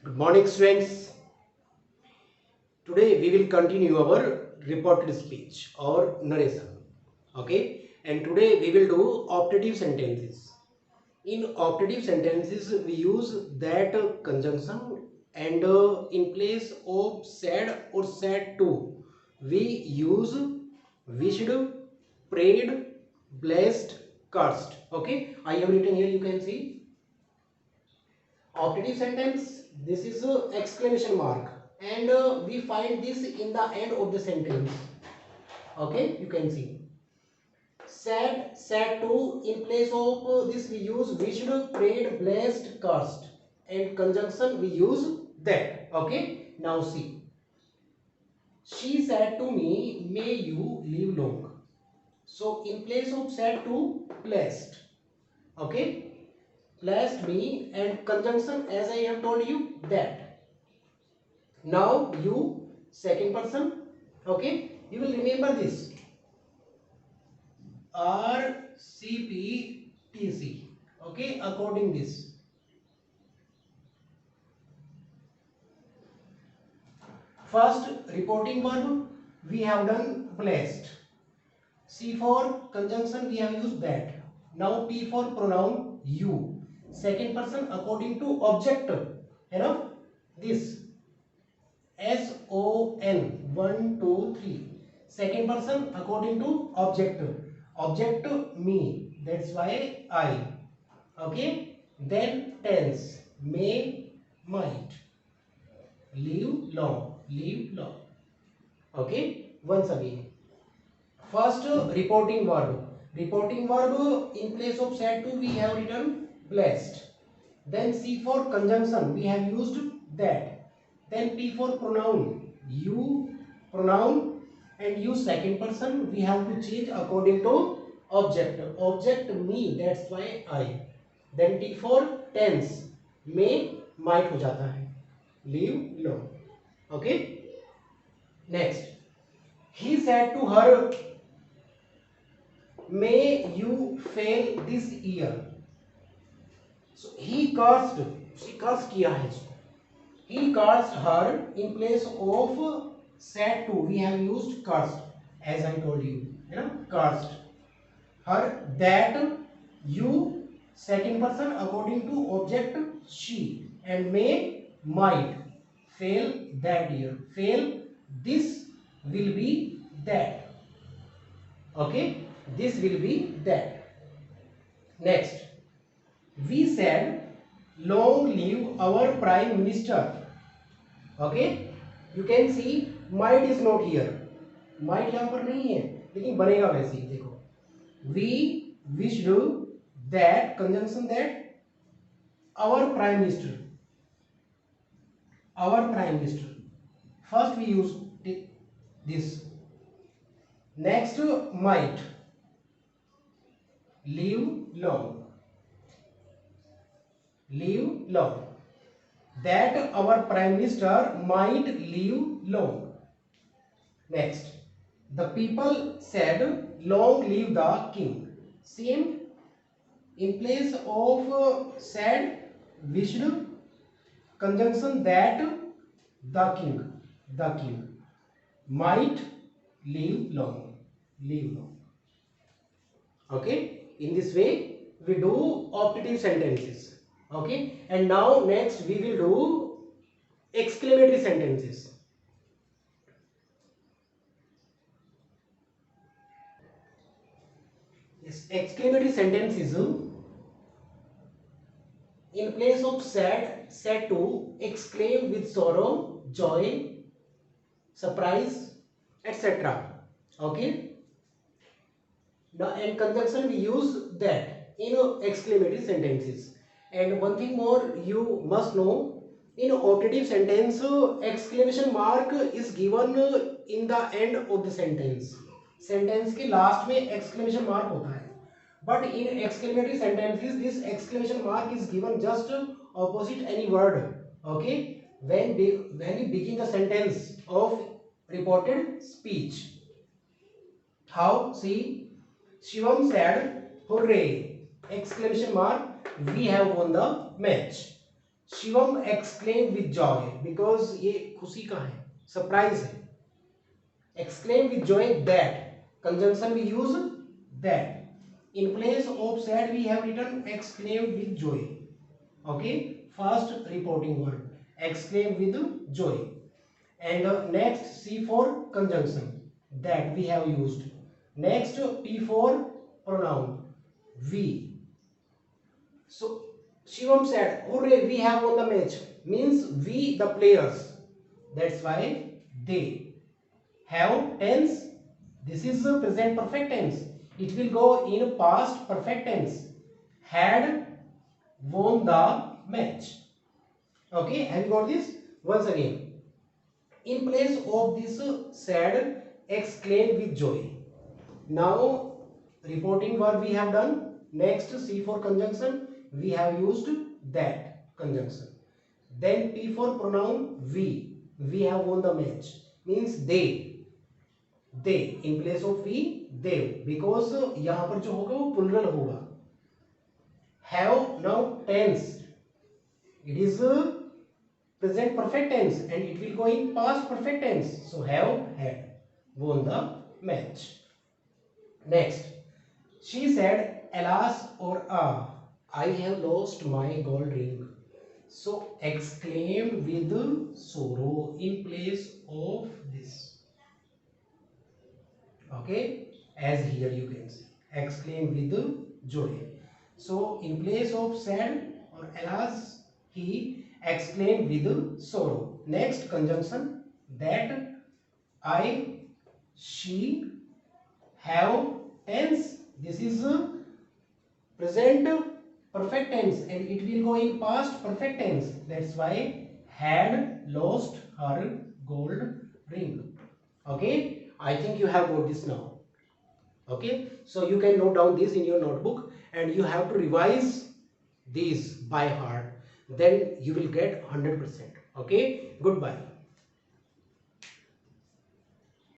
Good morning, students. Today we will continue our reported speech or narration. Okay, and today we will do optative sentences. In optative sentences, we use that conjunction, and in place of said or said to, we use wished, prayed, blessed, cursed. Okay, I have written here. You can see optative sentence. This is a exclamation mark, and we find this in the end of the sentence. Okay, you can see said to. In place of this we use wished, prayed, blessed, cursed, and conjunction we use that. Okay, now see, she said to me, may you live long. So in place of said to, blessed. Okay, blessed me, and conjunction as I have told you that. Now you, second person. Okay, you will remember this RCPTC. Okay, according this. First reporting verb we have done blessed. C for conjunction we have used that. Now P for pronoun you. Second person according to object. You know this SON 1 2 3. Second person according to object. Object me. That's why I. Okay. Then tense may, might. Live long. Live long. Okay. Once again. First reporting verb. Reporting verb in place of said to we have written blessed. Then C for conjunction we have used that. Then P for pronoun you, pronoun, and you second person we have to change according to object. Object me, that's why I. Then T for tense may, might हो जाता है. Live long. Okay. Next, he said to her, may you fail this year. So he cursed, she cursed किया है इसको. He cursed her. In place of said to we have used cursed, as I told you. You know, cursed her that you, second person according to object she, and may, might, fail that year. Fail, this will be that. Okay, this will be that. Next, we said long live our prime minister. Okay, you can see might is not here. might यहाँ पर नहीं है, लेकिन बनेगा वैसे ही. देखो, we wished that, conjunction that, our prime minister. Our prime minister. First we use this. Next, might. Live long. Live long. That our prime minister might live long. Next, the people said, long live the king. Same, in place of said, wished, conjunction that, the king might live long. Live long. Okay, in this way we do optative sentences. Okay, and now next we will do exclamatory sentences. Yes, exclamatory sentence is in place of said to, exclaim with sorrow, joy, surprise, etc. Okay. Now, and conjunction we use that in exclamatory sentences. And one thing more you must know, in optative sentence exclamation mark is given in the end of the sentence. Sentence के last में exclamation mark होता है. But in exclamatory sentences this exclamation mark is given just opposite any word. Okay, when you begin the sentence of reported speech. How? See, Shivam said, hooray! Exclamation mark, we have won the match. Shivam exclaimed with joy, because ये खुशी का है, surprise है. Exclaim with joy that. Conjunction we use that. In place of sad we have written exclaim with joy. Okay. First reporting word. Exclaim with joy. And next C for conjunction. That we have used. Next P for pronoun. We. So Shivam said, hooray, we have won the match. Means we the players. That's why they have tense. This is the present perfect tense. It will go in past perfect tense. Had won the match. Okay, have you got this? Once again, in place of this sad, exclaim with joy. Now reporting verb we have done. Next C for conjunction, we have used that conjunction. Then P for pronoun we have won the match. Means they in place of we they, because यहां पर जो होगा वो plural होगा. Have now tense, it is present perfect tense and it will go in past perfect tense. So have had won the match. Next, she said, alas or I have lost my gold ring. So exclaimed with sorrow in place of this. Okay, as here you can see, exclaim with joy. So in place of sad or alas, he exclaimed with sorrow. Next conjunction, that, I, she, have tense. This is present perfect tense and it will go in past perfect tense. That's why had lost her gold ring. Okay, I think you have got this now. Okay, so you can note down this in your notebook and you have to revise these by heart, then you will get 100%. Okay, goodbye.